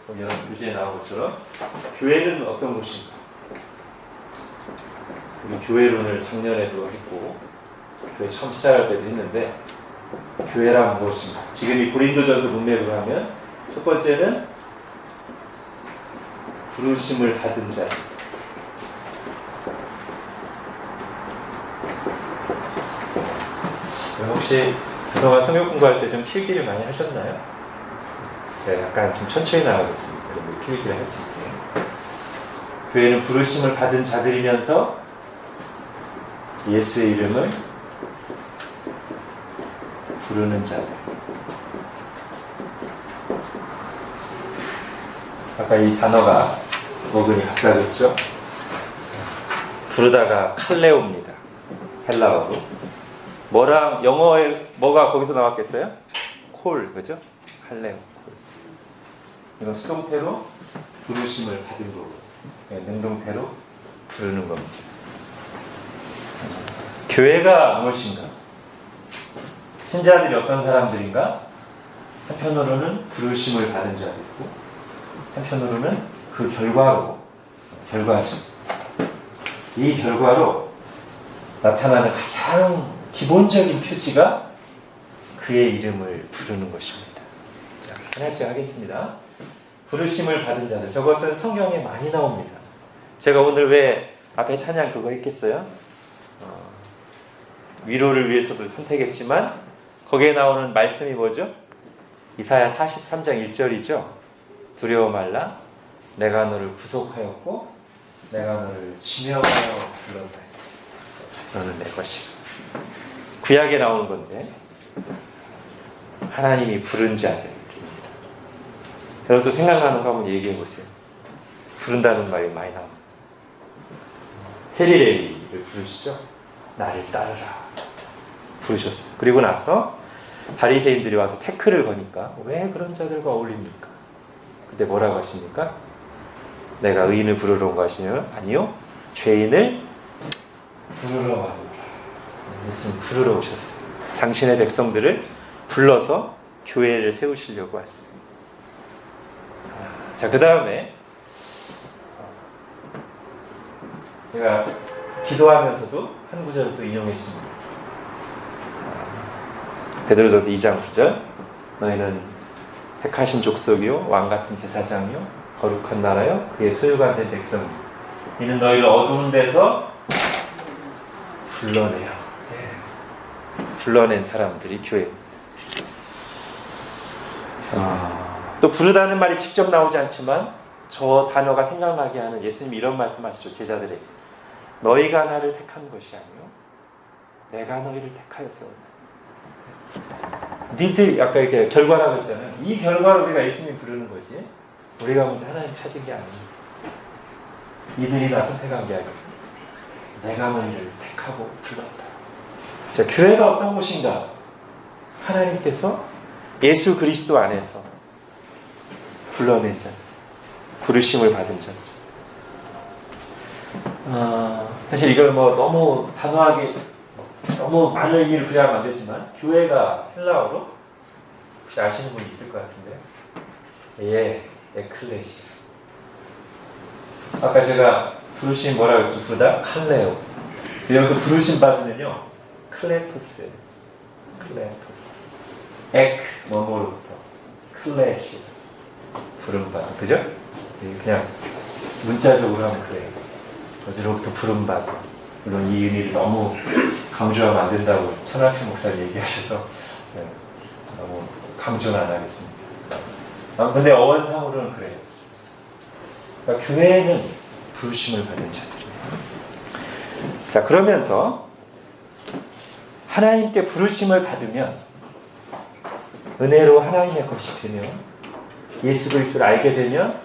여러분 교재에 나온 것처럼 교회는 어떤 곳인가? 우리 교회론을 작년에도 했고 교회 처음 시작할 때도 했는데 교회란 무엇인가? 지금 이 고린도전서 문맥으로 하면 첫 번째는 부르심을 받은 자. 혹시 그동안 성경 공부할 때 좀 필기를 많이 하셨나요? 네, 약간 좀 천천히 나가겠습니다. 필기를 할 수 있게. 교회는 부르심을 받은 자들이면서 예수의 이름을 부르는 자들. 아까 이 단어가 어근이 각각있죠? 부르다가 칼레오입니다. 헬라어로. 뭐랑 영어에 뭐가 거기서 나왔겠어요? 콜, 그죠? 칼레오. 이건 수동태로 부르심을 받은 거고, 능동태로 부르는 겁니다. 교회가 무엇인가? 신자들이 어떤 사람들인가? 한편으로는 부르심을 받은 자들이고, 한편으로는 그 결과죠. 이 결과로 나타나는 가장 기본적인 표지가 그의 이름을 부르는 것입니다. 자, 하나씩 하겠습니다. 부르심을 받은 자들. 저것은 성경에 많이 나옵니다. 제가 오늘 왜 앞에 찬양 그거 했겠어요? 위로를 위해서도 선택했지만 거기에 나오는 말씀이 뭐죠? 이사야 43장 1절이죠. 두려워 말라. 내가 너를 구속하였고 내가 너를 지명하여 불렀다. 너는 내 것이다. 구약에 나오는 건데 하나님이 부른 자들. 여러분도 생각나는 거 한번 얘기해 보세요. 부른다는 말이 많이 나옵니다. 세리레이를 부르시죠. 나를 따르라 부르셨어요. 그리고 나서 바리새인들이 와서 태클을 거니까 왜 그런 자들과 어울립니까? 그때 뭐라고 하십니까? 내가 의인을 부르러 온 것이요? 아니요. 죄인을 부르러 왔노라. 예수님 부르러 오셨어요. 당신의 백성들을 불러서 교회를 세우시려고 왔어요. 자, 그 다음에 제가 기도하면서도 한 구절을 또 인용했습니다. 베드로전서 2장 9절. 너희는 택하신 족속이요 왕같은 제사장이요 거룩한 나라요 그의 소유가 된 백성이요 이는 너희를 어두운 데서 불러내요. 불러낸 사람들이 교회입니다. 또 부르다는 말이 직접 나오지 않지만 저 단어가 생각나게 하는 예수님이 이런 말씀하시죠. 제자들에게 너희가 나를 택한 것이 아니요 내가 너희를 택하여 세웠다. 니들 아까 이렇게 결과라고 했잖아요. 이 결과로 우리가 예수님 부르는 거지 우리가 먼저 하나님 찾은 게 아닙니다. 이들이 나 선택한 게 아니고 내가 너희를 택하고 불렀다. 자, 교회가 어떤 곳인가? 하나님께서 예수 그리스도 안에서 불러낸 자, 부르심을 받은 자. 사실 이걸 뭐 너무 단호하게 너무 많은 의미를 부여하면 안 되지만 교회가 헬라어로 혹시 아시는 분 있을 것 같은데요. 예, 에클레시아. 아까 제가 부르심 뭐라고 했죠? 부르다? 칼레오. 여기서 부르심 받으면요 클레토스. 엑 뭐뭐로부터 클레시 부름받아. 그죠? 그냥 문자적으로 하면 그래요. 어디로부터 부름받아. 물론 이 의미를 너무 강조하면 안 된다고 천하표 목사님 얘기하셔서 너무 강조는 안 하겠습니다. 근데 어원상으로는 그래요. 그러니까 교회는 부르심을 받은 자들이에요. 자, 그러면서 하나님께 부르심을 받으면 은혜로 하나님의 것이 되며 예수 그리스도를 알게 되면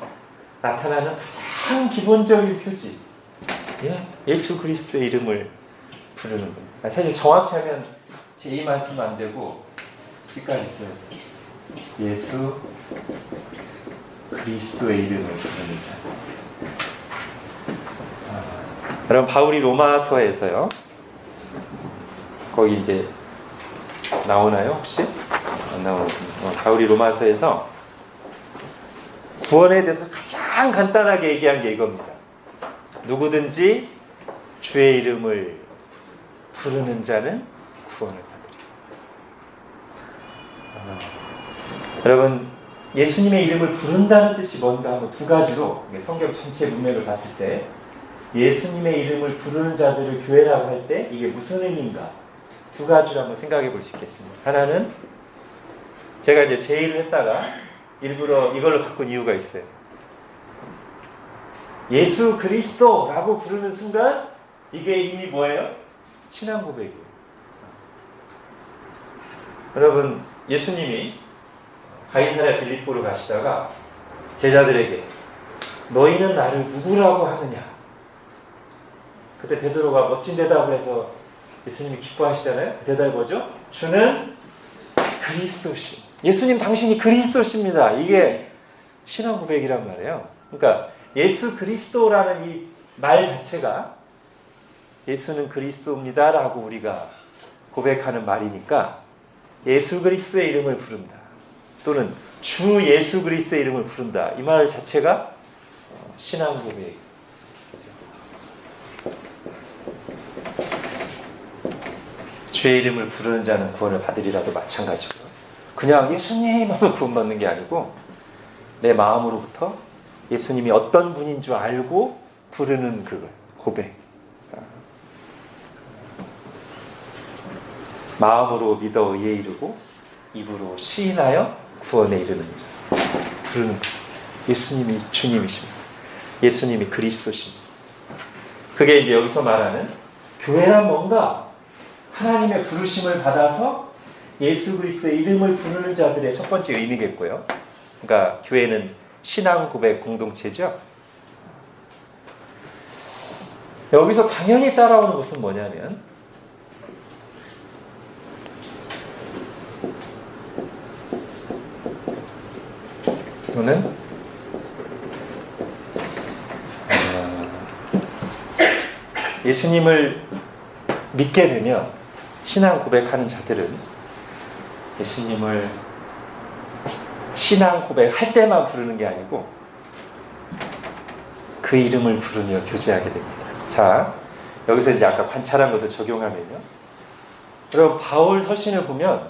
나타나는 가장 기본적인 표지, 예수 그리스도의 이름을 부르는 겁니다. 사실 정확히 하면 제 이만 쓰면 안 되고 C까지 있어요. 예수 그리스도의 이름을 부르는 자. 여러분 바울이 로마서에서요. 거기 이제 나오나요 혹시? 안 나오는 바울이 로마서에서 구원에 대해서 가장 간단하게 얘기한 게 이겁니다. 누구든지 주의 이름을 부르는 자는 구원을 받으리라. 여러분, 예수님의 이름을 부른다는 뜻이 뭔가 하면 두 가지로 성경 전체 문맥을 봤을 때 예수님의 이름을 부르는 자들을 교회라고 할 때 이게 무슨 의미인가 두 가지로 한번 생각해 볼 수 있겠습니다. 하나는 제가 이제 제의를 했다가 일부러 이걸로 바꾼 이유가 있어요. 예수 그리스도라고 부르는 순간 이게 이미 뭐예요? 신앙 고백이에요. 여러분, 예수님이 가이사랴 빌립보로 가시다가 제자들에게 너희는 나를 누구라고 하느냐? 그때 베드로가 멋진 대답을 해서 예수님이 기뻐하시잖아요. 그 대답이 뭐죠? 주는 그리스도시. 예수님 당신이 그리스도십니다. 이게 신앙 고백이란 말이에요. 그러니까 예수 그리스도라는 이 말 자체가 예수는 그리스도입니다라고 우리가 고백하는 말이니까 예수 그리스도의 이름을 부른다. 또는 주 예수 그리스도의 이름을 부른다. 이 말 자체가 신앙 고백. 주의 이름을 부르는 자는 구원을 받으리라도 마찬가지고요. 그냥 예수님 하면 구원받는 게 아니고 내 마음으로부터 예수님이 어떤 분인 줄 알고 부르는 그 고백. 마음으로 믿어 의에 이르고 입으로 시인하여 구원에 이르는 일. 부르는 예수님이 주님이십니다. 예수님이 그리스도십니다. 그게 이제 여기서 말하는 교회란 뭔가 하나님의 부르심을 받아서 예수 그리스도의 이름을 부르는 자들의 첫 번째 의미겠고요. 그러니까 교회는 신앙 고백 공동체죠. 여기서 당연히 따라오는 것은 뭐냐면 또는 예수님을 믿게 되면 신앙 고백하는 자들은 예수님을 신앙 고백할 때만 부르는 게 아니고 그 이름을 부르며 교제하게 됩니다. 자, 여기서 이제 아까 관찰한 것을 적용하면요. 여러분, 바울 서신을 보면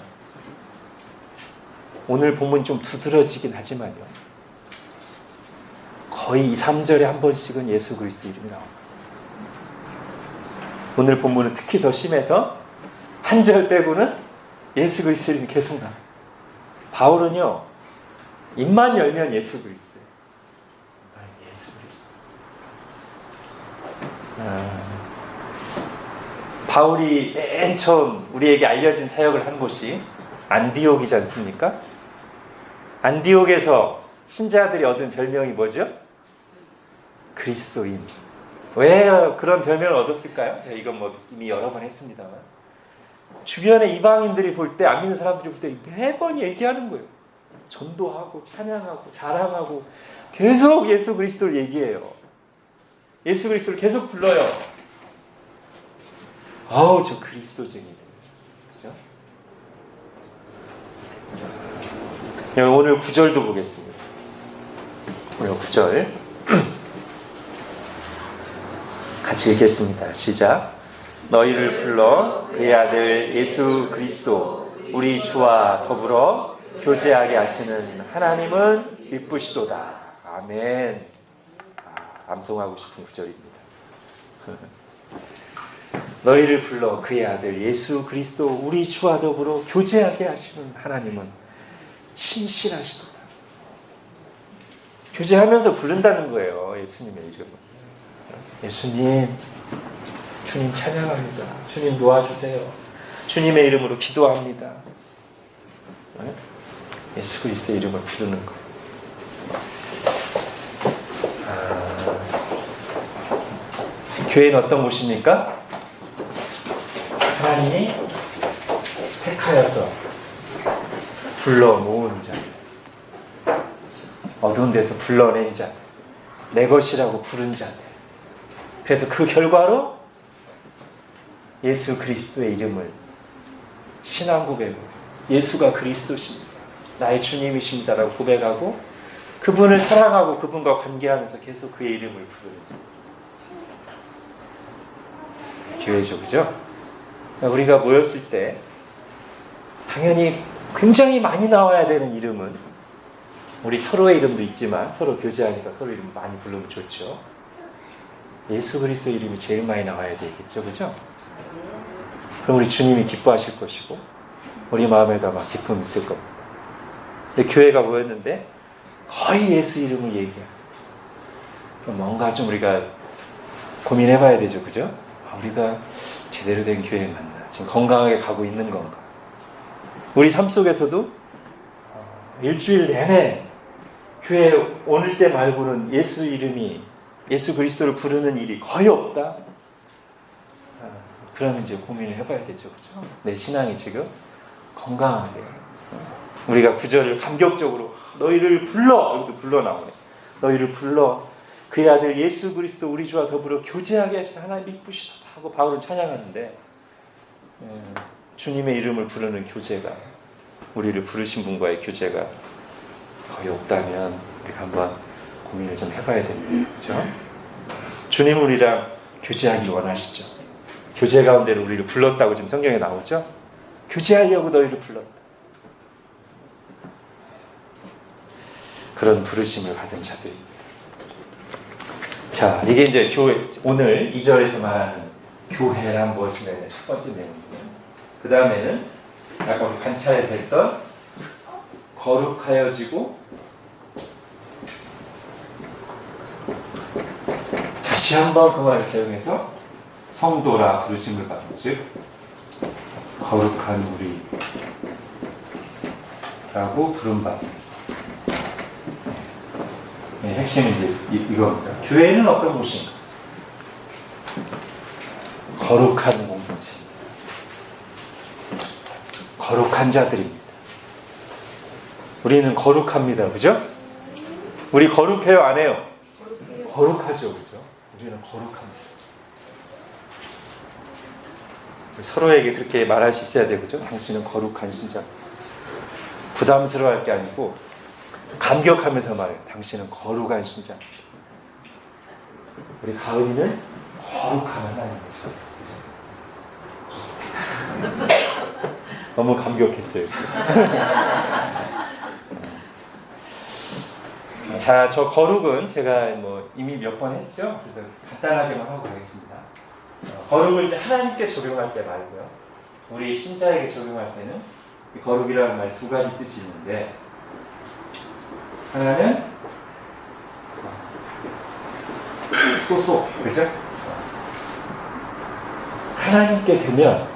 오늘 본문 좀 두드러지긴 하지만요. 거의 2, 3절에 한 번씩은 예수 그리스도 이름이 나옵니다. 오늘 본문은 특히 더 심해서 한 절 빼고는 예수 그리스도 이름이 계속 나옵니다. 바울은요. 입만 열면 예수 그리스도. 예수 그리스도. 바울이 맨 처음 우리에게 알려진 사역을 한 곳이 안디옥이지 않습니까? 안디옥에서 신자들이 얻은 별명이 뭐죠? 그리스도인. 왜 그런 별명을 얻었을까요? 제가 이건 뭐 이미 여러 번 했습니다만 주변의 이방인들이 볼 때, 안 믿는 사람들이 볼 때 매번 얘기하는 거예요. 전도하고 찬양하고 자랑하고 계속 예수 그리스도를 얘기해요. 예수 그리스도를 계속 불러요. 아우, 저 그리스도쟁이네. 그죠? 오늘 9절도 보겠습니다. 오늘 9절 같이 읽겠습니다. 시작. 너희를 불러 그의 아들 예수 그리스도 우리 주와 더불어 교제하게 하시는 하나님은 이쁘시도다. 아멘. 암송하고 싶은 구절입니다. 너희를 불러 그의 아들 예수 그리스도 우리 주와 더불어 교제하게 하시는 하나님은 신실하시도다. 교제하면서 부른다는 거예요. 예수님의 이름을. 예수님, 주님 찬양합니다. 주님 도와주세요. 주님의 이름으로 기도합니다. 예수 그리스도의 이름을 부르는 거예요. 교회는 어떤 곳입니까? 하나님이 택하여서 불러 모은 자, 어두운 데서 불러낸 자, 내 것이라고 부른 자. 그래서 그 결과로 예수 그리스도의 이름을 신앙 고백으로 예수가 그리스도십니다. 나의 주님이십니다라고 고백하고 그분을 사랑하고 그분과 관계하면서 계속 그의 이름을 부르는 교회죠. 그죠? 우리가 모였을 때 당연히 굉장히 많이 나와야 되는 이름은 우리 서로의 이름도 있지만 서로 교제하니까 서로 이름 많이 부르면 좋죠. 예수 그리스도 이름이 제일 많이 나와야 되겠죠. 그죠? 그럼 우리 주님이 기뻐하실 것이고 우리 마음에도 아마 기쁨이 있을 겁니다. 근데 교회가 모였는데 거의 예수 이름을 얘기해요. 그럼 뭔가 좀 우리가 고민해봐야 되죠. 그죠? 우리가 제대로 된 교회에 맞나? 지금 건강하게 가고 있는 건가? 우리 삶 속에서도 일주일 내내 교회 오늘 때 말고는 예수 이름이 예수 그리스도를 부르는 일이 거의 없다. 그러면 이제 고민을 해봐야 되죠. 그죠? 내 신앙이 지금 건강하게 우리가 구절을 감격적으로 너희를 불러 여기도 불러 나오네. 너희를 불러 그의 아들 예수 그리스도 우리 주와 더불어 교제하게 하신 하나님 이쁘시도다 하고 바울은 찬양하는데 주님의 이름을 부르는 교제가 우리를 부르신 분과의 교제가 거의 없다면 우리가 한번 고민을 좀 해봐야 됩니다. 그렇죠? 주님 우리랑 교제하기 원하시죠. 교제 가운데로 우리를 불렀다고 지금 성경에 나오죠. 교제하려고 너희를 불렀다. 그런 부르심을 받은 자들입니다. 자, 이게 이제 교회 오늘 2절에서 말하는 교회란 무엇인가 첫 번째 내용이고요. 그 다음에는 아까 우리 관찰에서 했던 거룩하여지고 다시 한번 그 말을 사용해서 성도라 부르심을 받은 즉 거룩한 우리라고 부름받는 핵심이 이제 이겁니다. 교회는 어떤 곳인가? 거룩한 공동체, 거룩한 자들입니다. 우리는 거룩합니다. 그죠? 우리 거룩해요? 안 해요? 거룩하죠. 그죠? 우리는 거룩합니다. 서로에게 그렇게 말할 수 있어야 되고, 그죠? 당신은 거룩한 신자. 부담스러워할 게 아니고 감격하면서 말해요. 당신은 거룩한 신자. 우리 가은이는 거룩한 하나님이죠. 너무 감격했어요. 자, 저 거룩은 제가 뭐 이미 몇 번 했죠. 그래서 간단하게만 하고 가겠습니다. 거룩을 이제 하나님께 적용할 때 말고요. 우리 신자에게 적용할 때는 이 거룩이라는 말 두 가지 뜻이 있는데 하나는 소속, 그죠? 하나님께 되면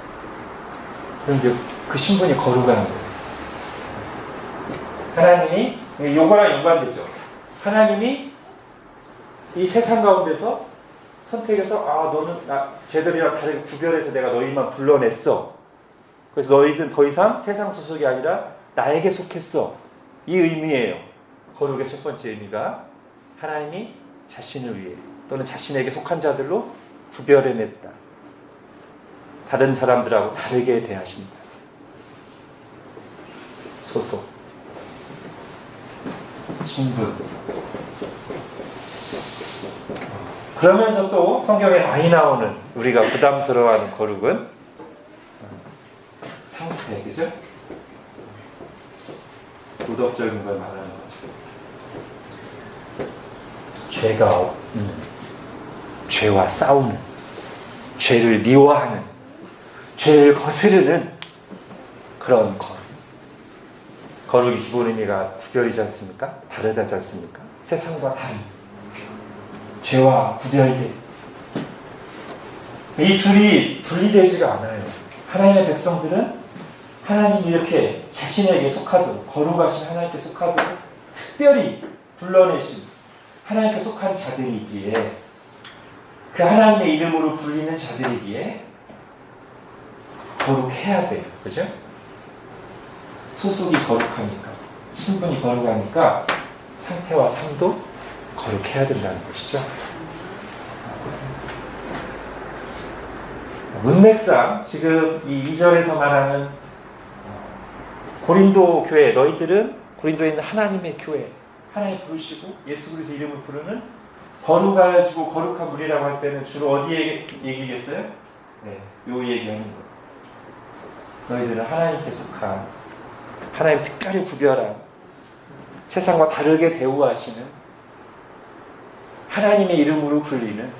그럼 이제 그 신분이 거룩한 거예요. 하나님이 요거랑 연관되죠. 하나님이 이 세상 가운데서 선택해서 너는 쟤들이랑 다르게 구별해서 내가 너희만 불러냈어. 그래서 너희는 더 이상 세상 소속이 아니라 나에게 속했어. 이 의미예요. 거룩의 첫 번째 의미가 하나님이 자신을 위해 또는 자신에게 속한 자들로 구별해냈다. 다른 사람들하고 다르게 대하신다. 소속, 신분. 그러면서 또 성경에 많이 나오는 우리가 부담스러워하는 거룩은 상태, 그죠? 도덕적인 걸 말하는 거죠. 죄가 없는, 죄와 싸우는, 죄를 미워하는, 죄를 거스르는 그런 거룩. 거룩의 기본 의미가 구별이지 않습니까? 다르다지 않습니까? 세상과 다른 죄와 구별된 이 둘이 분리되지가 않아요. 하나님의 백성들은 하나님이 이렇게 자신에게 속하도록 거룩하신 하나님께 속하도록 특별히 불러내신 하나님께 속한 자들이기에 그 하나님의 이름으로 불리는 자들이기에 거룩해야 돼요. 그죠? 소속이 거룩하니까 신분이 거룩하니까 상태와 삶도 거룩해야 된다는 것이죠. 문맥상 지금 이 2절에서 말하는 고린도 교회, 너희들은 고린도에 있는 하나님의 교회, 하나님 부르시고 예수 그리스도 이름을 부르는 거룩하시고 거룩한 무리라고 할 때는 주로 어디에 얘기겠어요? 네, 요 얘기하는 거예요. 너희들은 하나님께 속한, 하나님 특별히 구별한, 세상과 다르게 대우하시는, 하나님의 이름으로 불리는,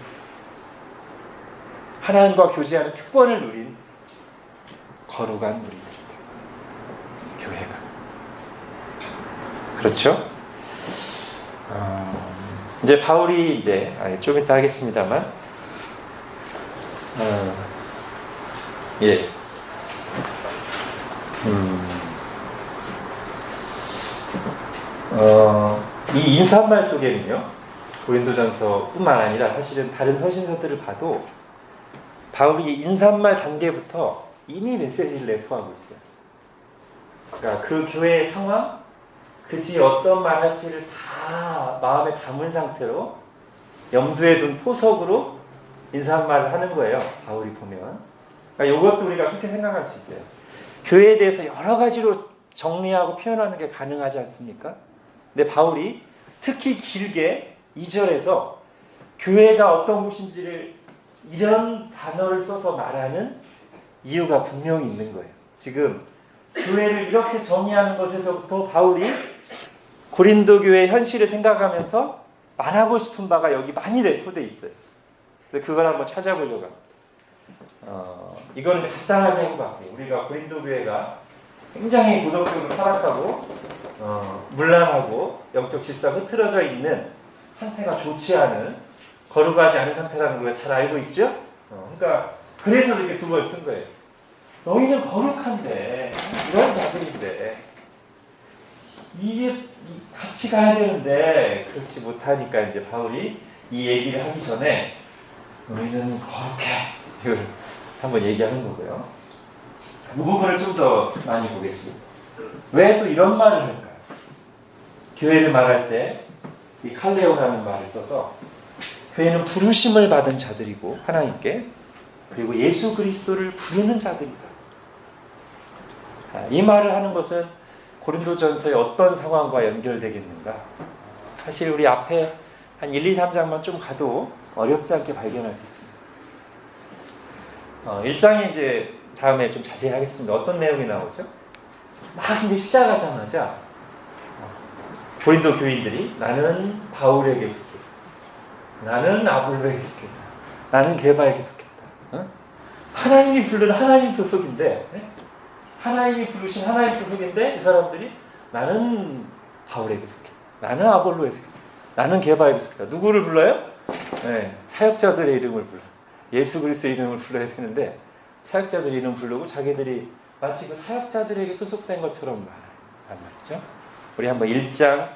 하나님과 교제하는 특권을 누린 거룩한 무리들이다. 교회가. 그렇죠? 이제 바울이 이제 좀 이따 하겠습니다만, 예. 이 인사말 속에는요, 고린도전서뿐만 아니라 사실은 다른 서신서들을 봐도 바울이 인사말 단계부터 이미 메시지를 내포하고 있어요. 그러니까 그 교회의 상황, 그 뒤에 어떤 말 할지를 다 마음에 담은 상태로 염두에 둔 포석으로 인사말을 하는 거예요. 바울이 보면. 그러니까 이것도 우리가 그렇게 생각할 수 있어요. 교회에 대해서 여러 가지로 정리하고 표현하는 게 가능하지 않습니까? 근데 바울이 특히 길게 2절에서 교회가 어떤 곳인지를 이런 단어를 써서 말하는 이유가 분명히 있는 거예요. 지금 교회를 이렇게 정의하는 것에서부터 바울이 고린도 교회의 현실을 생각하면서 말하고 싶은 바가 여기 많이 내포되어 있어요. 그래서 그걸 한번 찾아보려고 합니다. 이거는 간단하게 한 것 같아요. 우리가 고린도 교회가 굉장히 도덕적으로 타락하고 문란하고 영적 질서가 흐트러져 있는 상태가 좋지 않은, 거룩하지 않은 상태라는 걸 잘 알고 있죠? 그러니까 그래서 이렇게 두 번 쓴 거예요. 너희는 거룩한데, 이런 자들인데 이게 같이 가야 되는데 그렇지 못하니까 이제 바울이 이 얘기를 하기 전에 너희는 거룩해, 이걸 한번 얘기하는 거고요. 이 부분을 좀 더 많이 보겠습니다. 왜 또 이런 말을 할까요? 교회를 말할 때 이 칼레오라는 말을 써서 교회는 부르심을 받은 자들이고 하나님께, 그리고 예수 그리스도를 부르는 자들이다. 이 말을 하는 것은 고린도전서의 어떤 상황과 연결되겠는가? 사실 우리 앞에 한 1, 2, 3장만 좀 가도 어렵지 않게 발견할 수 있습니다. 1장에 이제 다음에 좀 자세히 하겠습니다. 어떤 내용이 나오죠? 막 이제 시작하자마자 고린도 교인들이 나는 바울에게 속했다, 나는 아볼로에게 속했다, 나는 게바에게 속했다. 하나님이 부르는 하나님 소속인데, 하나님이 부르신 하나님 소속인데 이 사람들이 나는 바울에게 속했다, 나는 아볼로에게 속했다, 나는 게바에게 속했다. 누구를 불러요? 네, 사역자들의 이름을 불러요. 예수 그리스도의 이름을 불러야 되는데 사역자들의 이름 부르고 자기들이 마치 그 사역자들에게 소속된 것처럼 말한 말이죠. 우리 한번 1장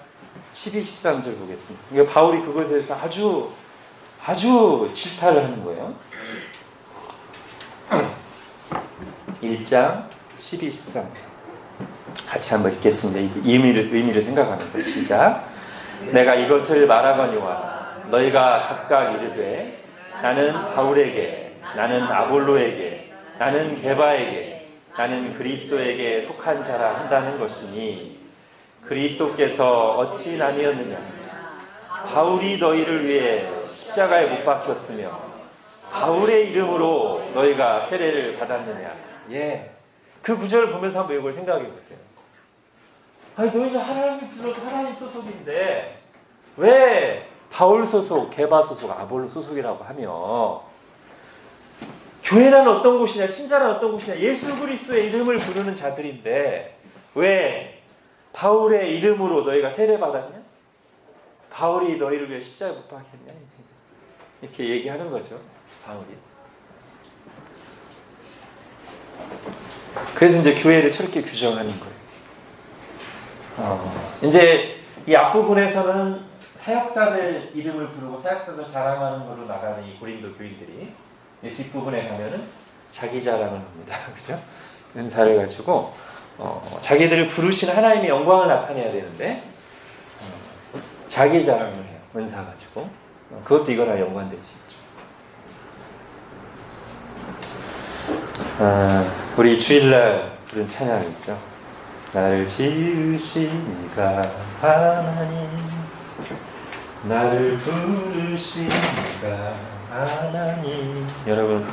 12, 13절 보겠습니다. 이게 바울이 그것에 대해서 아주 질타를 하는 거예요. 1장 12, 13절 같이 한번 읽겠습니다. 의미를 생각하면서 시작. 내가 이것을 말하거니와 너희가 각각 이르되 나는 바울에게, 나는 아볼로에게, 나는 게바에게, 나는 그리스도에게 속한 자라 한다는 것이니 그리스도께서 어찌 나뉘었느냐? 바울이 너희를 위해 십자가에 못 박혔으며 바울의 이름으로 너희가 세례를 받았느냐? 예, 그 구절을 보면서 한번 이걸 생각해 보세요. 아니, 너희는 하나님이 불러서 하나님 소속인데 왜 바울 소속, 게바 소속, 아볼로 소속이라고 하며 교회란 어떤 곳이냐, 신자란 어떤 곳이냐, 예수 그리스도의 이름을 부르는 자들인데 왜 바울의 이름으로 너희가 세례받았냐? 바울이 너희를 위해 십자가에 못 박혔냐? 이렇게 얘기하는 거죠, 바울이. 그래서 이제 교회를 저렇게 규정하는 거예요. 이제 이 앞부분에서는 사역자들 이름을 부르고 사역자들 자랑하는 걸로 나가는 이 고린도 교인들이 뒷부분에 가면은 자기 자랑을 합니다. 그죠? 은사를 가지고 자기들을 부르신 하나님의 영광을 나타내야 되는데 자기 자랑을 해요. 은사 가지고. 그것도 이거랑 연관될 수 있죠. 우리 주일날 부른 찬양이 있죠. 나를 지으신 이가 하나님 나를 부르시니가 하나님. 여러분,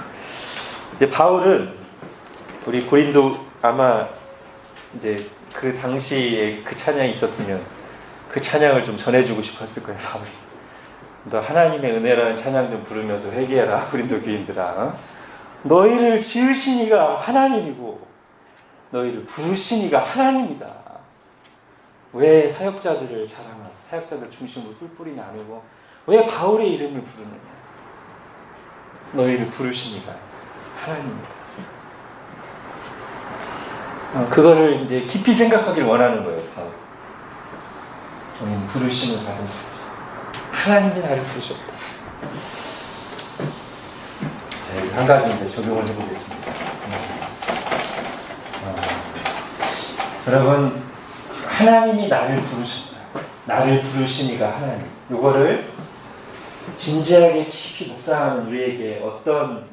이제 바울은 우리 고린도 아마 이제 그 당시에 그 찬양이 있었으면 그 찬양을 좀 전해주고 싶었을 거예요. 바울이. 너 하나님의 은혜라는 찬양 좀 부르면서 회개해라, 고린도 교인들아. 너희를 지으신 이가 하나님이고 너희를 부르신 이가 하나님이다. 왜 사역자들을 자랑하고 사역자들 중심으로 뿔뿔이 나누고 왜 바울의 이름을 부르느냐. 너희를 부르신 이가 하나님이다. 그거를 이제 깊이 생각하길 원하는 거예요. 바울. 부르심을 받은 자들. 하나님이 나를 부르셨다. 자, 여기서 한 가지 이제 적용을 해보겠습니다. 여러분, 하나님이 나를 부르셨다. 나를 부르신 이가 하나님. 이거를 진지하게 깊이 묵상하는 우리에게 어떤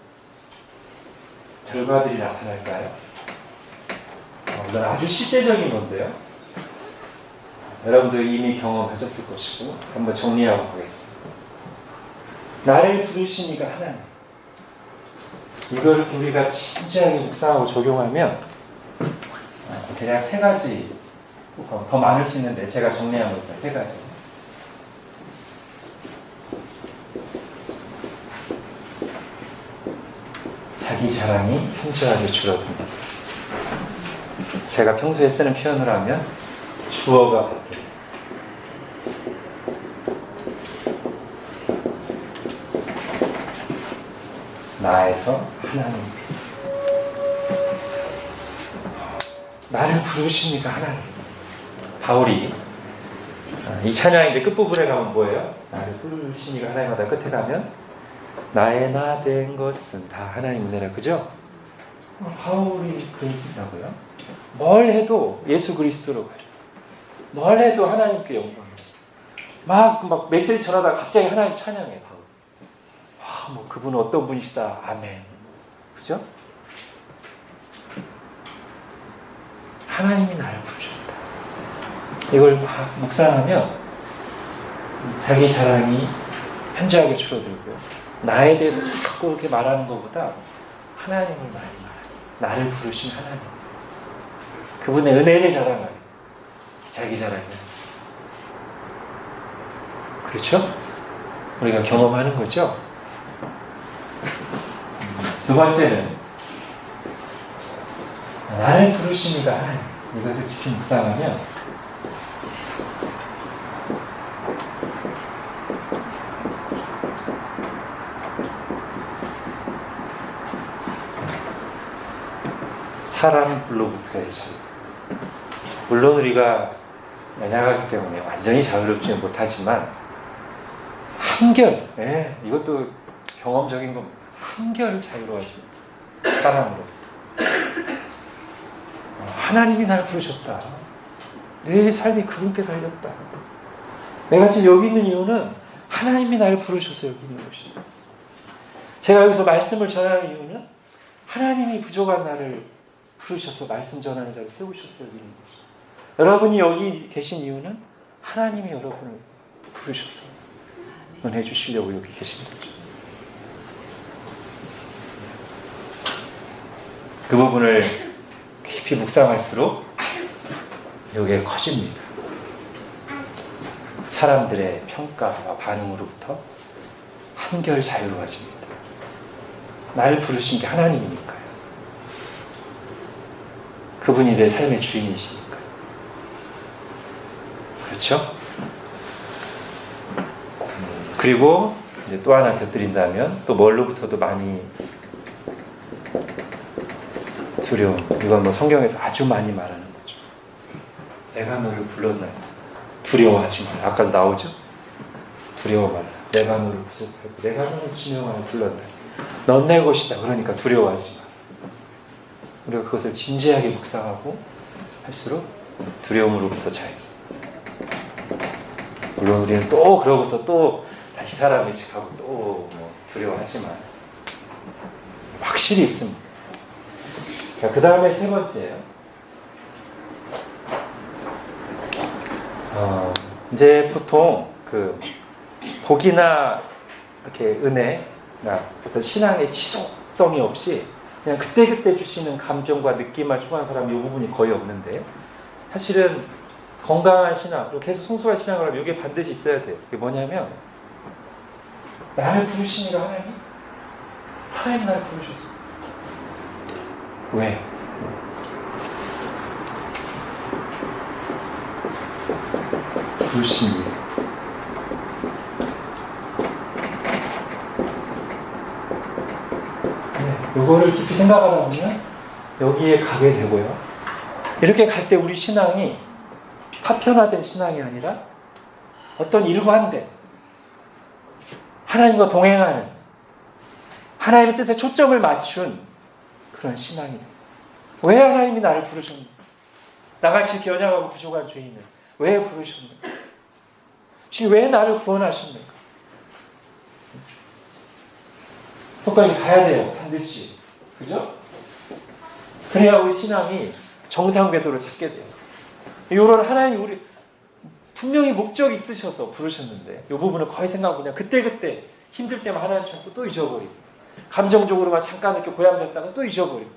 결과들이 나타날까요? 이건 아주 실제적인 건데요. 여러분들 이미 경험하셨을 것이고 한번 정리하고 보겠습니다. 나를 부르신 이가 하나님. 이거를 우리가 진지하게 묵상하고 적용하면 대략 세 가지, 더 많을 수 있는데 제가 정리한 겁니다. 세 가지. 자기 자랑이 현저하게 줄어듭니다. 제가 평소에 쓰는 표현으로 하면 주어가 바뀌어요. 나에서 하나님. 나를 부르신 이가 하나님. 바울이 이 찬양 이제 끝부분에 가면 뭐예요? 나를 부르신 이가 하나님마다 끝에 가면 나의 나 된 것은 다 하나님 은혜라. 그죠? 바울이 그 얘기라고요. 뭘 해도 예수 그리스도로 가요. 뭘 해도 하나님께 영광. 막 메시지 전하다가 갑자기 하나님 찬양해. 바울. 뭐 그분은 어떤 분이시다. 아멘. 그죠? 하나님이 나를 부르셨다. 이걸 막 묵상하면 자기 자랑이 현저하게 줄어들고 나에 대해서 자꾸 그렇게 말하는 것보다 하나님을 많이 말해요. 나를 부르신 하나님. 그분의 은혜를 자랑하요. 자기 자랑이요. 그렇죠? 우리가 경험하는 거죠. 두 번째는 나를 부르신 이가 하나님. 이것을 깊이 묵상하면 사람으로부터의 자유. 물론 우리가 연약하기 때문에 완전히 자유롭지는 못하지만 한결, 이것도 경험적인 겁니다. 한결 자유로워집니다. 사랑으로. 하나님이 날 부르셨다. 내 삶이 그분께 달렸다. 내가 지금 여기 있는 이유는 하나님이 나를 부르셔서 여기 있는 것이다. 제가 여기서 말씀을 전하는 이유는 하나님이 부족한 나를 부르셔서 말씀 전하는 자를 세우셔서 여기 있는 것이다. 여러분이 여기 계신 이유는 하나님이 여러분을 부르셔서 은혜 주시려고 여기 계신 거죠. 그 부분을 깊이 묵상할수록 이게 커집니다. 사람들의 평가와 반응으로부터 한결 자유로워집니다. 나를 부르신 게 하나님이니까요. 그분이 내 삶의 주인이시니까요. 그렇죠? 그리고 이제 또 하나 곁들인다면 또 뭘로부터도 많이 두려움. 이건 뭐 성경에서 아주 많이 말하는 거죠. 내가 너를 불렀나니 두려워하지 마라. 아까도 나오죠? 두려워 말라. 내가 너를 구속하고 내가 너를 지명하여 불렀나니 넌 내 것이다. 그러니까 두려워하지 마라. 우리가 그것을 진지하게 묵상하고 할수록 두려움으로부터 자유. 물론 우리는 또 그러고서 또 다시 사람의식하고 또 뭐 두려워하지만 확실히 있습니다. 그 다음에 세 번째예요. 이제 보통 복이나 이렇게 은혜나 어떤 신앙의 지속성이 없이 그냥 그때그때 주시는 감정과 느낌만 추구하는 사람이 이 부분이 거의 없는데, 사실은 건강한 신앙, 그리고 계속 성숙한 신앙을 하면 이게 반드시 있어야 돼요. 그게 뭐냐면, 나를 부르시니까 하나님 나를 부르셨어. 왜? 부르시니. 이거를 깊이 생각하다 보면 여기에 가게 되고요. 이렇게 갈 때 우리 신앙이 파편화된 신앙이 아니라 어떤 일관된 하나님과 동행하는, 하나님의 뜻에 초점을 맞춘 그런 신앙이 돼요. 왜 하나님이 나를 부르셨는가? 나같이 이렇게 연약하고 부족한 죄인을 왜 부르셨는가? 주님 왜 나를 구원하셨는가? 거기까지 가야 돼요. 반드시. 그죠? 그래야 우리 신앙이 정상 궤도를 찾게 돼요. 이런 하나님이 우리 분명히 목적이 있으셔서 부르셨는데 이 부분을 거의 생각하고 그냥 그때그때 힘들 때만 하나님 찾고 또 잊어버리고, 감정적으로만 잠깐 이렇게 고양됐다가 또 잊어버리고,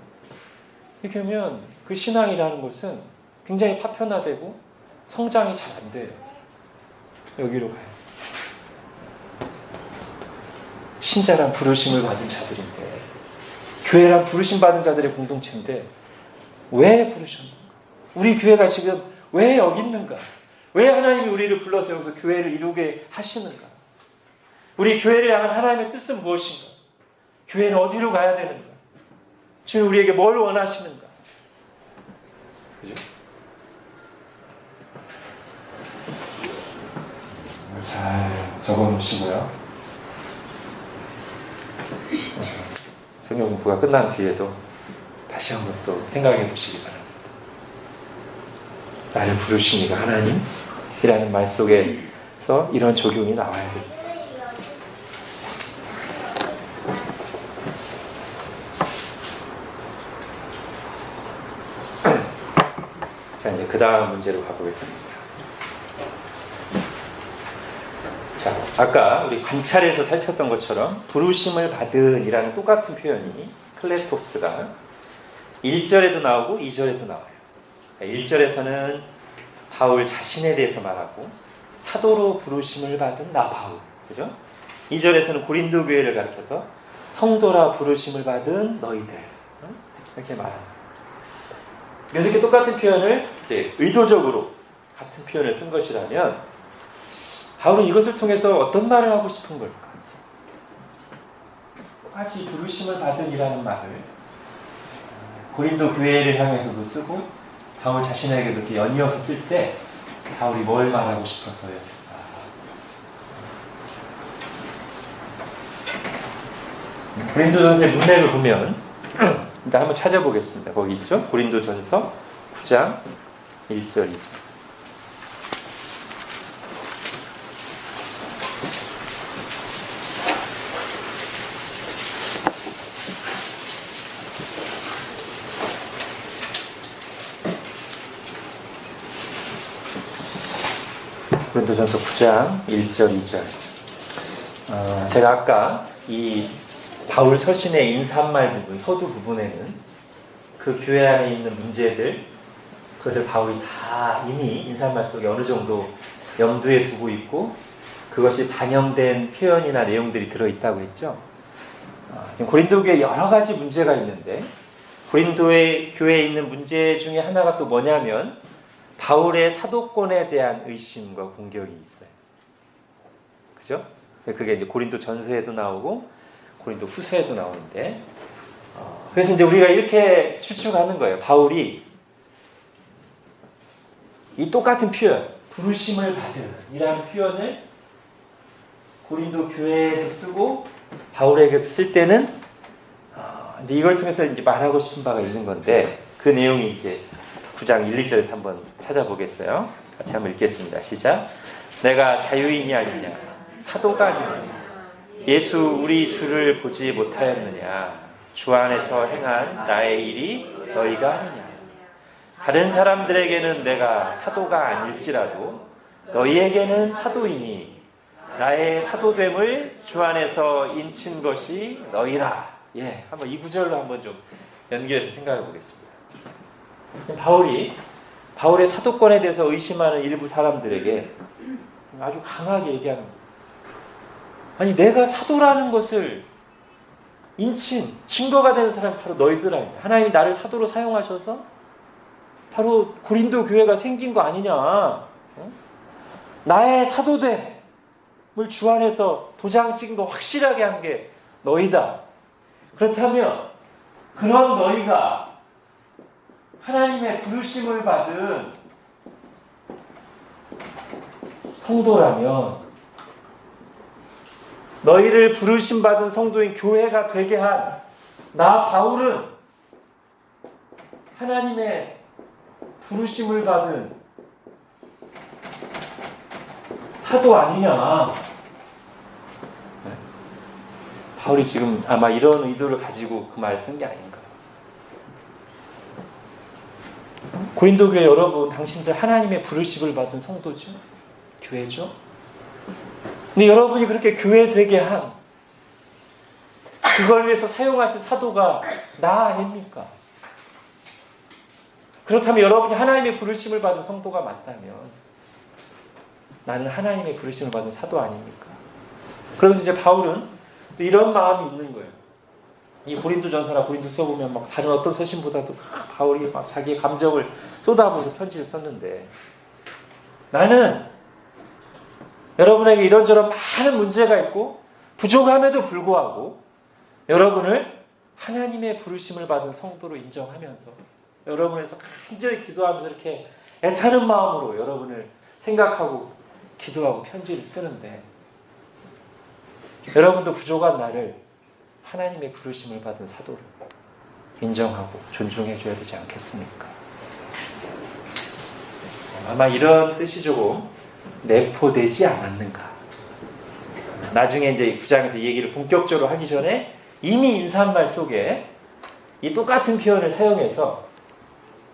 이렇게 하면 그 신앙이라는 것은 굉장히 파편화되고 성장이 잘 안 돼요. 여기로 가요. 신자란 부르심을 받은 자들인데, 교회란 부르심 받은 자들의 공동체인데 왜 부르셨는가? 우리 교회가 지금 왜 여기 있는가? 왜 하나님이 우리를 불러서 여기서 교회를 이루게 하시는가? 우리 교회를 향한 하나님의 뜻은 무엇인가? 교회는 어디로 가야 되는가? 주님 우리에게 뭘 원하시는가? 그죠? 잘 적어놓으시고요. 성경 공부가 끝난 뒤에도 다시 한번 또 생각해 보시기 바랍니다. 나를 부르시니가 하나님이라는 말 속에서 이런 적용이 나와야 됩니다. 자, 이제 그 다음 문제로 가보겠습니다. 자, 아까 우리 관찰에서 살폈던 것처럼 부르심을 받은 이라는 똑같은 표현이 클레토스가 1절에도 나오고 2절에도 나와요. 1절에서는 바울 자신에 대해서 말하고 사도로 부르심을 받은 나 바울, 그죠? 2절에서는 고린도 교회를 가리켜서 성도라 부르심을 받은 너희들, 이렇게 말합니다. 그래서 이렇게 똑같은 표현을 이제 의도적으로 같은 표현을 쓴 것이라면 바울은 이것을 통해서 어떤 말을 하고 싶은 걸까? 똑같이 부르심을 받은 이라는 말을 고린도 교회를 향해서도 쓰고 바울 자신에게도 이렇게 연이어서 쓸 때 바울이 뭘 말하고 싶어서였을까? 고린도전서의 문맥을 보면 일단 한번 찾아보겠습니다. 거기 있죠? 고린도전서 9장 1절 2절. 고린도전서 9장 1절 2절. 제가 아까 이 바울 서신의 인사말 부분, 서두 부분에는 그 교회 안에 있는 문제들, 그것을 바울이 다 이미 인사말 속에 어느 정도 염두에 두고 있고 그것이 반영된 표현이나 내용들이 들어있다고 했죠. 지금 고린도 교회에 여러 가지 문제가 있는데 고린도의 교회에 있는 문제 중에 하나가 또 뭐냐면 바울의 사도권에 대한 의심과 공격이 있어요. 그죠? 그게 이제 고린도 전서에도 나오고 고린도 후서에도 나오는데, 그래서 이제 우리가 이렇게 추측하는 거예요. 바울이 이 똑같은 표현, 부르심을 받은 이라는 표현을 고린도 교회에도 쓰고 바울에게도 쓸 때는 이제 이걸 통해서 이제 말하고 싶은 바가 있는 건데, 그 내용이 이제 9장 1, 2절에서 한번 찾아보겠어요. 같이 한번 읽겠습니다. 시작. 내가 자유인이 아니냐, 사도가 아니냐, 예수 우리 주를 보지 못하였느냐, 주 안에서 행한 나의 일이 너희가 아니냐. 다른 사람들에게는 내가 사도가 아닐지라도 너희에게는 사도이니 나의 사도됨을 주 안에서 인친 것이 너희라. 예, 한번 이 구절로 한번 좀 연결해서 생각해 보겠습니다. 바울의 사도권에 대해서 의심하는 일부 사람들에게 아주 강하게 얘기하는 거예요. 아니, 내가 사도라는 것을 인친 증거가 되는 사람이 바로 너희들 아니냐. 하나님이 나를 사도로 사용하셔서 바로 고린도 교회가 생긴 거 아니냐. 나의 사도됨을 주 안에서 도장 찍은 거 확실하게 한 게 너희다. 그렇다면 그런 너희가 하나님의 부르심을 받은 성도라면, 너희를 부르심 받은 성도인 교회가 되게 한 나 바울은 하나님의 부르심을 받은 사도 아니냐. 바울이 지금 아마 이런 의도를 가지고 그 말을 쓴 게 아닌가. 고린도 교회 여러분, 당신들 하나님의 부르심을 받은 성도죠? 교회죠? 근데 여러분이 그렇게 교회 되게 한, 그걸 위해서 사용하신 사도가 나 아닙니까? 그렇다면 여러분이 하나님의 부르심을 받은 성도가 맞다면 나는 하나님의 부르심을 받은 사도 아닙니까? 그러면서 이제 바울은 또 이런 마음이 있는 거예요. 이 고린도전서나 고린도서 보면 막 다른 어떤 서신보다도 바울이 막 자기의 감정을 쏟아부어서 편지를 썼는데, 나는 여러분에게 이런저런 많은 문제가 있고 부족함에도 불구하고 여러분을 하나님의 부르심을 받은 성도로 인정하면서 여러분에서 간절히 기도하면서 이렇게 애타는 마음으로 여러분을 생각하고 기도하고 편지를 쓰는데, 여러분도 부족한 나를 하나님의 부르심을 받은 사도로 인정하고 존중해 줘야 되지 않겠습니까? 아마 이런 뜻이 조금 내포되지 않았는가. 나중에 이제 9장에서 이 얘기를 본격적으로 하기 전에 이미 인사말 속에 이 똑같은 표현을 사용해서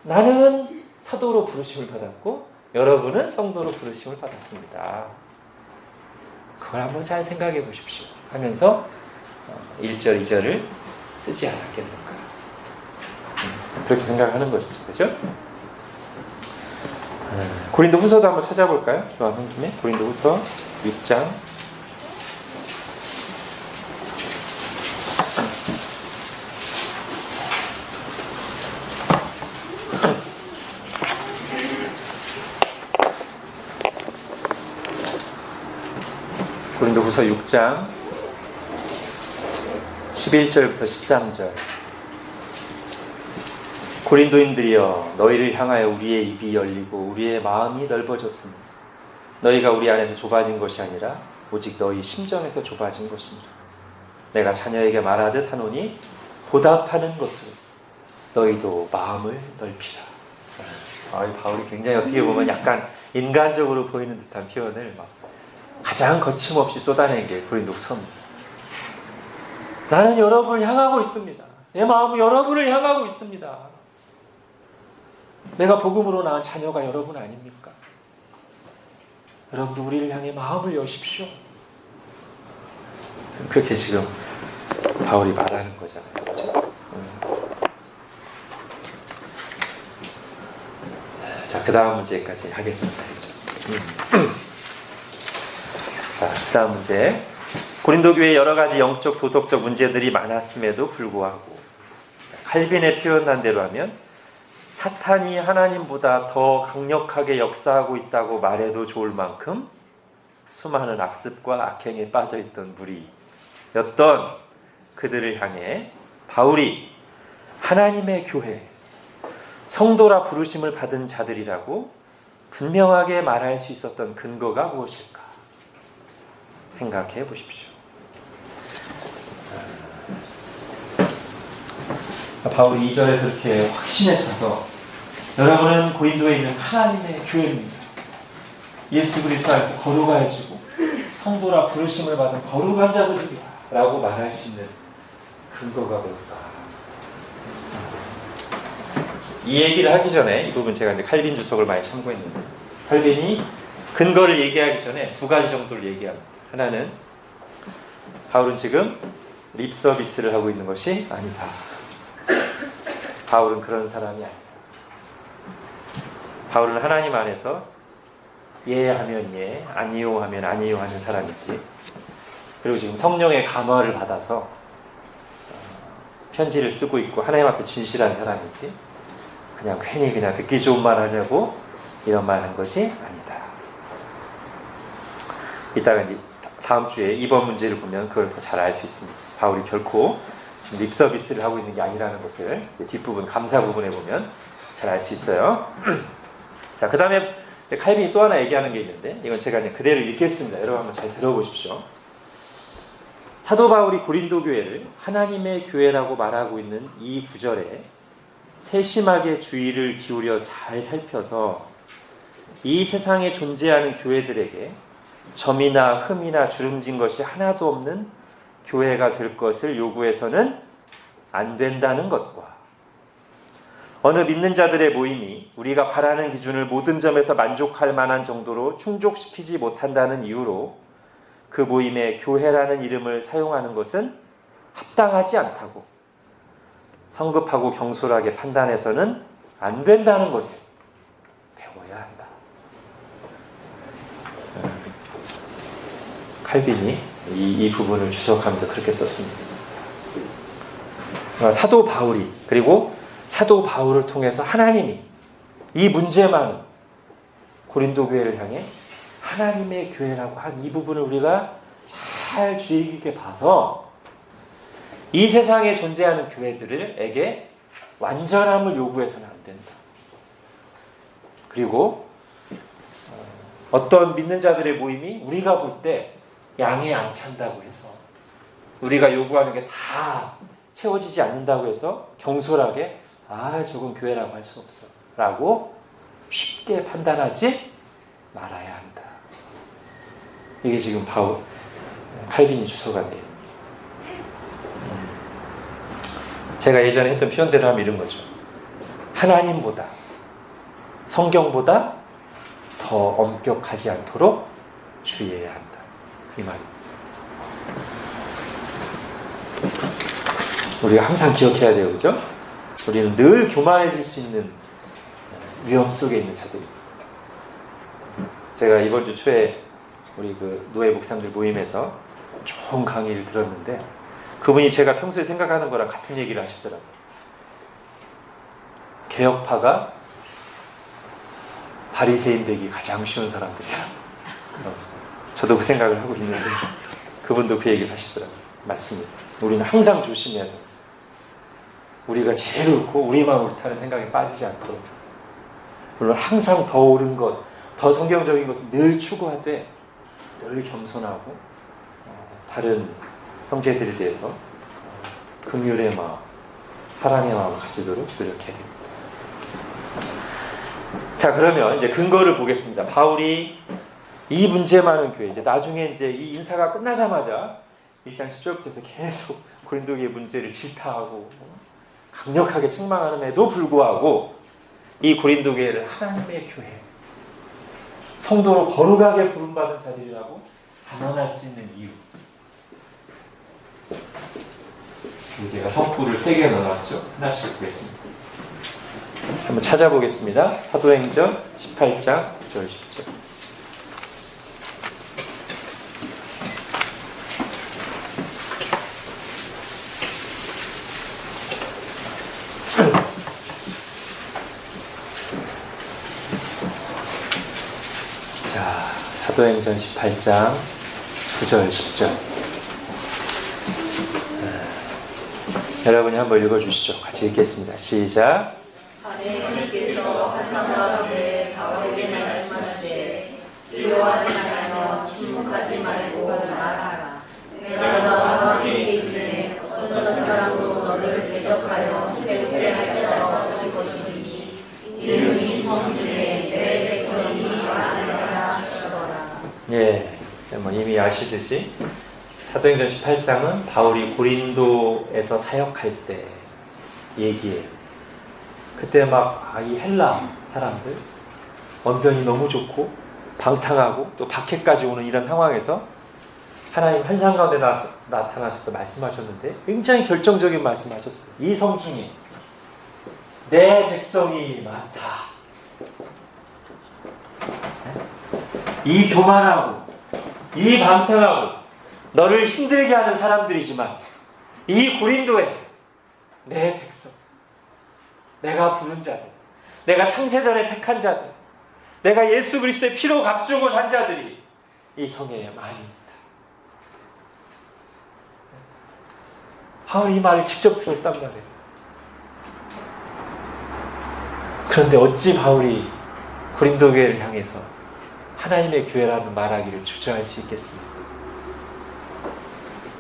나는 사도로 부르심을 받았고 여러분은 성도로 부르심을 받았습니다. 그걸 한번 잘 생각해 보십시오 하면서 1절, 2절을 쓰지 않았겠는가. 그렇게 생각하는 것이죠. 그죠? 고린도 후서도 한번 찾아볼까요? 기왕한 김에 고린도 후서 6장 고린도 후서 6장 11절부터 13절. 고린도인들이여, 너희를 향하여 우리의 입이 열리고 우리의 마음이 넓어졌으니 너희가 우리 안에서 좁아진 것이 아니라 오직 너희 심정에서 좁아진 것이니라. 내가 자녀에게 말하듯 하노니 보답하는 것으로 너희도 마음을 넓히라. 바울이 굉장히 어떻게 보면 약간 인간적으로 보이는 듯한 표현을 막 가장 거침없이 쏟아낸 게 고린도 후서입니다. 나는 여러분을 향하고 있습니다. 내 마음은 여러분을 향하고 있습니다. 내가 복음으로 낳은 자녀가 여러분 아닙니까? 여러분도 우리를 향해 마음을 여십시오. 그렇게 지금 바울이 말하는 거잖아요. 그렇죠? 자, 그 다음 문제까지 하겠습니다. 자, 그 다음 문제. 고린도 교회에 여러 가지 영적 도덕적 문제들이 많았음에도 불구하고 칼빈의 표현한 대로 하면 사탄이 하나님보다 더 강력하게 역사하고 있다고 말해도 좋을 만큼 수많은 악습과 악행에 빠져있던 무리였던 그들을 향해 바울이 하나님의 교회, 성도라 부르심을 받은 자들이라고 분명하게 말할 수 있었던 근거가 무엇일까? 생각해 보십시오. 바울이 2절에서 이렇게 확신에 차서 여러분은 고린도에 있는 하나님의 교회입니다. 예수 그리스도 안에서 거룩하여지고 성도라 부르심을 받은 거룩한 자들이다 라고 말할 수 있는 근거가 뭘까? 이 얘기를 하기 전에 이 부분 제가 이제 칼빈 주석을 많이 참고했는데, 칼빈이 근거를 얘기하기 전에 두 가지 정도를 얘기합니다. 하나는 바울은 지금 립 서비스를 하고 있는 것이 아니다. 바울은 그런 사람이 아니다. 바울은 하나님 안에서 예 하면 예, 아니요 하면 아니요 하는 사람이지. 그리고 지금 성령의 감화를 받아서 편지를 쓰고 있고 하나님 앞에 진실한 사람이지. 그냥 괜히 그냥 듣기 좋은 말 하려고 이런 말 한 것이 아니다. 이따가 이제 다음 주에 이번 문제를 보면 그걸 더 잘 알 수 있습니다. 바울이 결코 지금 립 서비스를 하고 있는 게 아니라는 것을 뒷부분 감사 부분에 보면 잘 알 수 있어요. 자, 그 다음에 칼빈이 또 하나 얘기하는 게 있는데 이건 제가 그냥 그대로 읽겠습니다. 여러분 한번 잘 들어보십시오. 사도 바울이 고린도 교회를 하나님의 교회라고 말하고 있는 이 구절에 세심하게 주의를 기울여 잘 살펴서 이 세상에 존재하는 교회들에게 점이나 흠이나 주름진 것이 하나도 없는 교회가 될 것을 요구해서는 안 된다는 것과 어느 믿는 자들의 모임이 우리가 바라는 기준을 모든 점에서 만족할 만한 정도로 충족시키지 못한다는 이유로 그 모임에 교회라는 이름을 사용하는 것은 합당하지 않다고 성급하고 경솔하게 판단해서는 안 된다는 것을 배워야 한다. 칼빈이 이 부분을 주석하면서 그렇게 썼습니다. 사도 바울이 그리고 사도 바울을 통해서 하나님이 이 문제만은 고린도 교회를 향해 하나님의 교회라고 한 이 부분을 우리가 잘 주의 깊게 봐서 이 세상에 존재하는 교회들에게 완전함을 요구해서는 안 된다. 그리고 어떤 믿는 자들의 모임이 우리가 볼 때 양에 안 찬다고 해서 우리가 요구하는 게 다 채워지지 않는다고 해서 경솔하게 저건 교회라고 할 수 없어 라고 쉽게 판단하지 말아야 한다. 이게 지금 칼빈이 주석한 내용. 제가 예전에 했던 표현대로 하면 이런 거죠. 하나님보다 성경보다 더 엄격하지 않도록 주의해야 한다. 이 말입니다. 우리가 항상 기억해야 돼요. 그죠? 우리는 늘 교만해질 수 있는 위험 속에 있는 자들입니다. 제가 이번 주 초에 우리 노예 목사님들 모임에서 좋은 강의를 들었는데 그분이 제가 평소에 생각하는 거랑 같은 얘기를 하시더라고요. 개혁파가 바리새인 되기 가장 쉬운 사람들이야. 저도 그 생각을 하고 있는데 그분도 그 얘기를 하시더라고요. 맞습니다. 우리는 항상 조심해야 돼요. 우리가 제일 옳고 우리만 옳다는 생각에 빠지지 않도록 물론 항상 더 옳은 것, 더 성경적인 것을 늘 추구하되 늘 겸손하고 다른 형제들에 대해서 긍휼의 마음, 사랑의 마음을 가지도록 노력해야 됩니다. 자, 그러면 이제 근거를 보겠습니다. 바울이 이 문제 많은 교회, 이제 나중에 이제 이 인사가 끝나자마자 1장 10절부터 계속 고린도교의 문제를 질타하고 강력하게 책망함에도 불구하고 이 고린도 교회를 하나님의 교회, 성도로 거룩하게 부름받은 자들이라고 단언할 수 있는 이유. 제가 서부를 3개 넣어놨죠. 하나씩 보겠습니다. 한번 찾아보겠습니다. 사도행전 18장 9절 10절. 자, 사도행전 18장 9절 10절. 여러분이 한번 읽어주시죠. 같이 읽겠습니다. 시작. 아내님께서 환상 가운데 바울에게 말씀하시되 두려워하지 말며 침묵하지 말고 말하라. 내가 너와 함께 있으니 어떤 사람도 너를 대적하여 회복하지 없을 것이니 이는 이 성 중에 내 백성이 많으리라 하시더라. 예, 이미 아시듯이 사도행전 18장은 바울이 고린도에서 사역할 때 얘기예요. 그때 이 헬라 사람들 언변이 너무 좋고 방탕하고 또 박해까지 오는 이런 상황에서 하나님 환상 가운데 나타나셔서 말씀하셨는데 굉장히 결정적인 말씀하셨어요. 이 성 중에 내 백성이 많다. 이 교만하고 이 방탕하고 너를 힘들게 하는 사람들이지만 이 고린도에 내 백성, 내가 부른 자들, 내가 창세전에 택한 자들, 내가 예수 그리스도의 피로 값주고 산 자들이 이 성에 많이 있다. 바울이 이 말을 직접 들었단 말이에요. 그런데 어찌 바울이 고린도 교회를 향해서 하나님의 교회라는 말하기를 주저할 수 있겠습니까?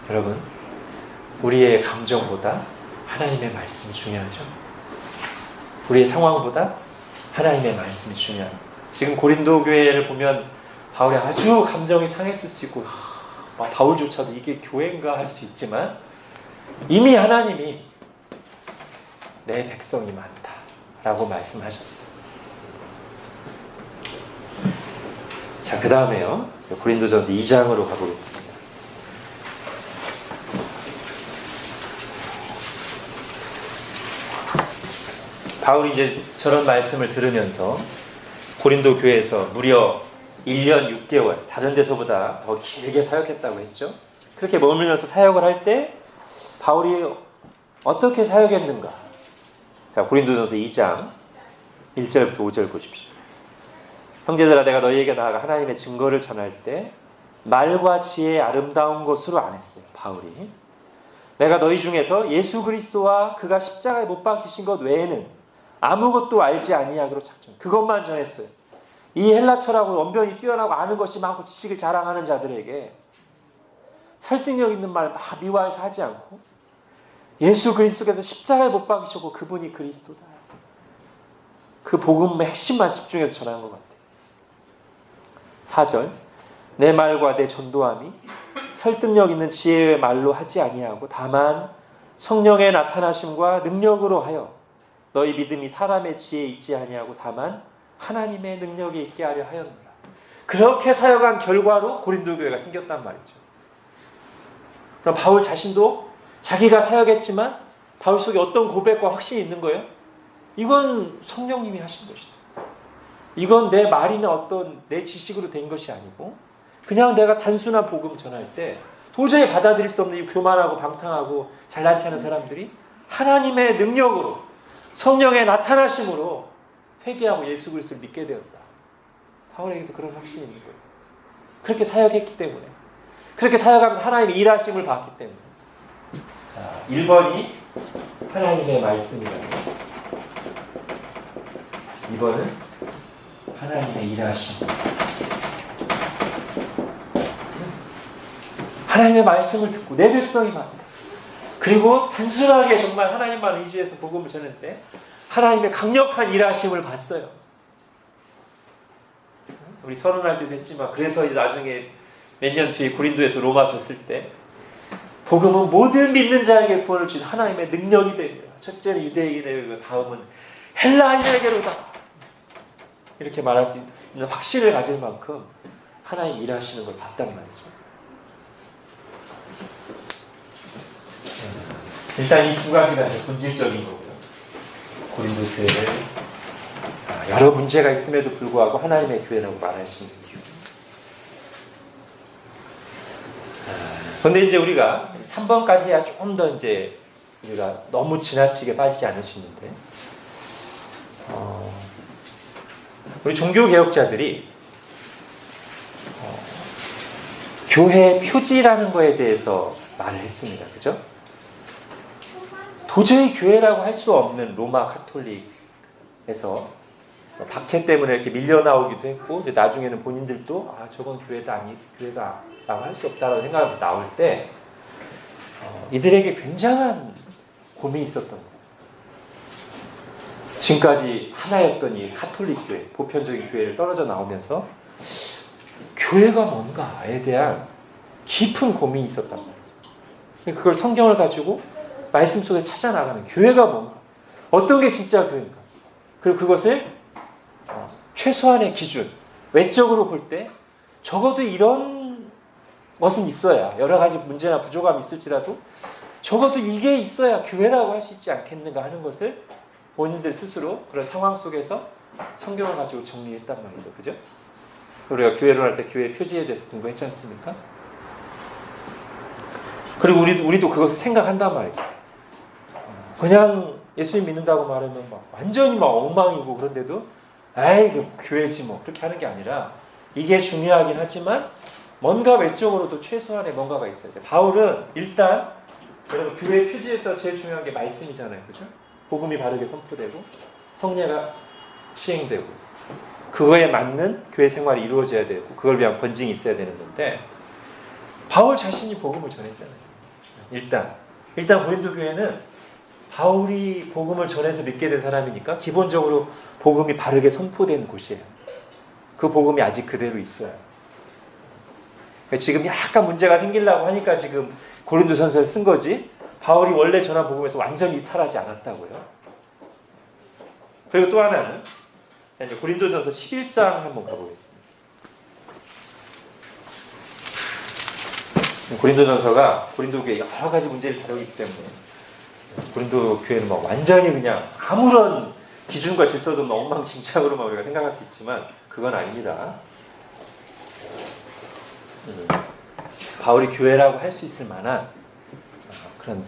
여러분, 우리의 감정보다 하나님의 말씀이 중요하죠. 우리의 상황보다 하나님의 말씀이 중요합니다. 지금 고린도 교회를 보면 바울이 아주 감정이 상했을 수 있고 바울조차도 이게 교회인가 할 수 있지만 이미 하나님이 내 백성이 많다라고 말씀하셨어요. 자, 그 다음에요. 고린도전서 2장으로 가보겠습니다. 바울이 이제 저런 말씀을 들으면서 고린도 교회에서 무려 1년 6개월, 다른 데서보다 더 길게 사역했다고 했죠. 그렇게 머물면서 사역을 할 때 바울이 어떻게 사역했는가? 자, 고린도전서 2장 1절부터 5절 보십시오. 형제들아, 내가 너희에게 나아가 하나님의 증거를 전할 때 말과 지혜의 아름다운 것으로 안 했어요. 바울이. 내가 너희 중에서 예수 그리스도와 그가 십자가에 못 박히신 것 외에는 아무것도 알지 아니하기로 작정. 그것만 전했어요. 이 헬라 철학으로 원변이 뛰어나고 아는 것이 많고 지식을 자랑하는 자들에게 설득력 있는 말 막 미화해서 하지 않고 예수 그리스도께서 십자가에 못 박히셨고 그분이 그리스도다. 그 복음의 핵심만 집중해서 전하는 것 같아요. 4절 내 말과 내 전도함이 설득력 있는 지혜의 말로 하지 아니하고 다만 성령의 나타나심과 능력으로 하여 너희 믿음이 사람의 지혜에 있지 아니하고 다만 하나님의 능력이 있게 하려 하였노라. 그렇게 사역한 결과로 고린도 교회가 생겼단 말이죠. 그럼 바울 자신도 자기가 사역했지만 바울 속에 어떤 고백과 확신이 있는 거예요? 이건 성령님이 하신 것이다. 이건 내 말이나 어떤 내 지식으로 된 것이 아니고 그냥 내가 단순한 복음 전할 때 도저히 받아들일 수 없는 이 교만하고 방탕하고 잘난 체하는 사람들이 하나님의 능력으로 성령의 나타나심으로 회개하고 예수 그리스도를 믿게 되었다. 바울에게도 그런 확신이 있는 거예요. 그렇게 사역했기 때문에, 그렇게 사역하면서 하나님의 일하심을 봤기 때문에. 자, 1번이 하나님의 말씀이라고, 2번은 하나님의 일하심. 하나님의 말씀을 듣고 내 백성이 많다. 그리고 단순하게 정말 하나님만 의지해서 복음을 전했는데 하나님의 강력한 일하심을 봤어요. 우리 서론할 때도 했지만 그래서 나중에 몇 년 뒤에 고린도에서 로마서 쓸 때 복음은 모든 믿는 자에게 구원을 주신 하나님의 능력이 됩니다. 첫째는 유대인에게로 다음은 헬라인에게로다. 이렇게 말할 수 있는 확신을 가질 만큼 하나님 일하시는 걸 봤단 말이죠. 일단 이 두 가지가 본질적인 거고요. 고린도 교회를 여러 문제가 있음에도 불구하고 하나님의 교회라고 말할 수 있는 이유. 그런데 이제 우리가 3번까지 해야 조금 더 이제 우리가 너무 지나치게 빠지지 않을 수 있는데, 우리 종교 개혁자들이 교회 표지라는 거에 대해서 말을 했습니다. 그죠? 도저히 교회라고 할 수 없는 로마 카톨릭에서 박해 때문에 이렇게 밀려나오기도 했고, 이제 나중에는 본인들도 저건 교회다라고 할 수 없다라고 생각하면서 나올 때 이들에게 굉장한 고민이 있었던 거예요. 지금까지 하나였던 이 카톨릭 교회, 보편적인 교회를 떨어져 나오면서 교회가 뭔가에 대한 깊은 고민이 있었단 말이죠. 그걸 성경을 가지고 말씀 속에 찾아 나가는 교회가 뭔가, 어떤 게 진짜 교회인가, 그리고 그것을 최소한의 기준, 외적으로 볼 때 적어도 이런 것은 있어야, 여러 가지 문제나 부족함이 있을지라도 적어도 이게 있어야 교회라고 할 수 있지 않겠는가 하는 것을 본인들 스스로 그런 상황 속에서 성경을 가지고 정리했단 말이죠. 그죠? 우리가 교회를 할 때 교회 표지에 대해서 공부했지 않습니까? 그리고 우리도 그것을 생각한단 말이죠. 그냥 예수님 믿는다고 말하면 막 완전히 막 엉망이고 그런데도 에이 그 교회지 뭐 그렇게 하는 게 아니라 이게 중요하긴 하지만 뭔가 외적으로도 최소한의 뭔가가 있어야 돼. 바울은 일단 여러분 교회 표지에서 제일 중요한 게 말씀이잖아요. 그죠? 복음이 바르게 선포되고 성례가 시행되고 그거에 맞는 교회 생활이 이루어져야 되고 그걸 위한 권징이 있어야 되는 건데 바울 자신이 복음을 전했잖아요. 일단 고린도 교회는 바울이 복음을 전해서 믿게 된 사람이니까 기본적으로 복음이 바르게 선포된 곳이에요. 그 복음이 아직 그대로 있어요. 지금 약간 문제가 생기려고 하니까 지금 고린도전서를 쓴 거지 바울이 원래 전한 복음에서 완전히 이탈하지 않았다고요. 그리고 또 하나는 고린도전서 11장 한번 가보겠습니다. 고린도전서가 고린도 교회 여러 가지 문제를 다루기 때문에 고린도 교회는 막 완전히 그냥 아무런 기준과 질서도 없는 엉망진창으로만 우리가 생각할 수 있지만 그건 아닙니다. 바울이 교회라고 할 수 있을 만한 그런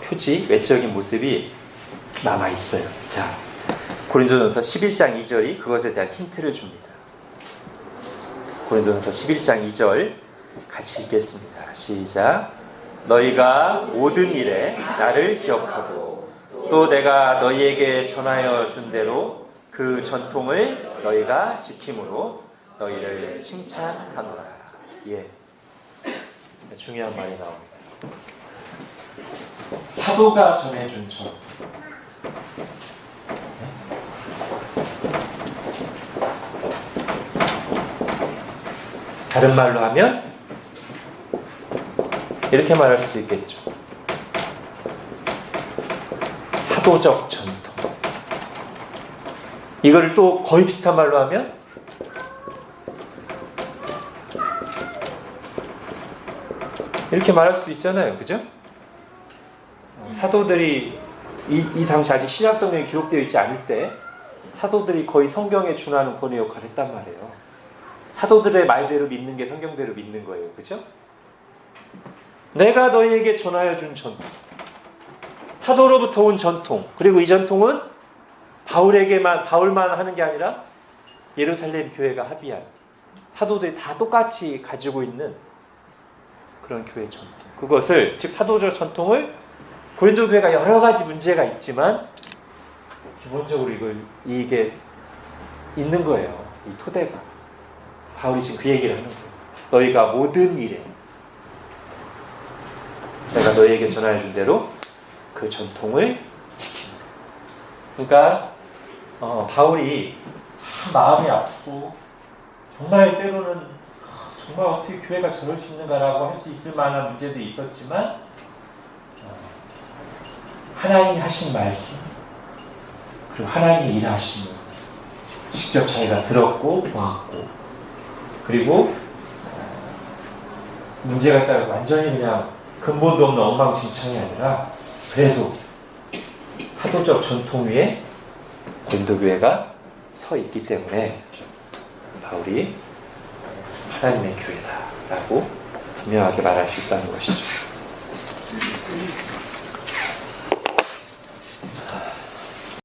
표지, 외적인 모습이 남아 있어요. 자, 고린도전서 11장 2절이 그것에 대한 힌트를 줍니다. 고린도전서 11장 2절 같이 읽겠습니다. 시작. 너희가 모든 일에 나를 기억하고 또 내가 너희에게 전하여 준 대로 그 전통을 너희가 지킴으로 너희를 칭찬하노라. 예, 중요한 말이 나옵니다. 사도가 전해준 전통. 다른 말로 하면 이렇게 말할 수도 있겠죠. 사도적 전통. 이거를 또 거의 비슷한 말로 하면 이렇게 말할 수도 있잖아요. 그죠? 사도들이 이 당시 아직 신약 성경에 기록되어 있지 않을 때 사도들이 거의 성경에 준하는 권위 역할을 했단 말이에요. 사도들의 말대로 믿는 게 성경대로 믿는 거예요. 그죠? 내가 너희에게 전하여 준 전통. 사도로부터 온 전통. 그리고 이 전통은 바울만 하는 게 아니라 예루살렘 교회가 합의한 사도들이 다 똑같이 가지고 있는 그런 교회 전통. 그것을 즉 사도적 전통을 고린도 교회가 여러 가지 문제가 있지만 기본적으로 이게 있는 거예요. 이 토대가. 바울이 지금 그 얘기를 하는 거예요. 너희가 모든 일에 내가 너희에게 전하여 준 대로 그 전통을 지킨다. 그러니까 바울이 참 마음이 아프고 정말 때로는 정말 어떻게 교회가 저럴 수 있는가라고 할 수 있을 만한 문제도 있었지만 하나님이 하신 말씀 그리고 하나님의 일하심을 직접 자기가 들었고 보았고 그리고 문제가 있다고 완전히 그냥 근본도 없는 엉망진창이 아니라 그래도 사도적 전통 위에 고린도 교회가 서 있기 때문에 바울이 하나님의 교회다라고 분명하게 말할 수 있다는 것이죠.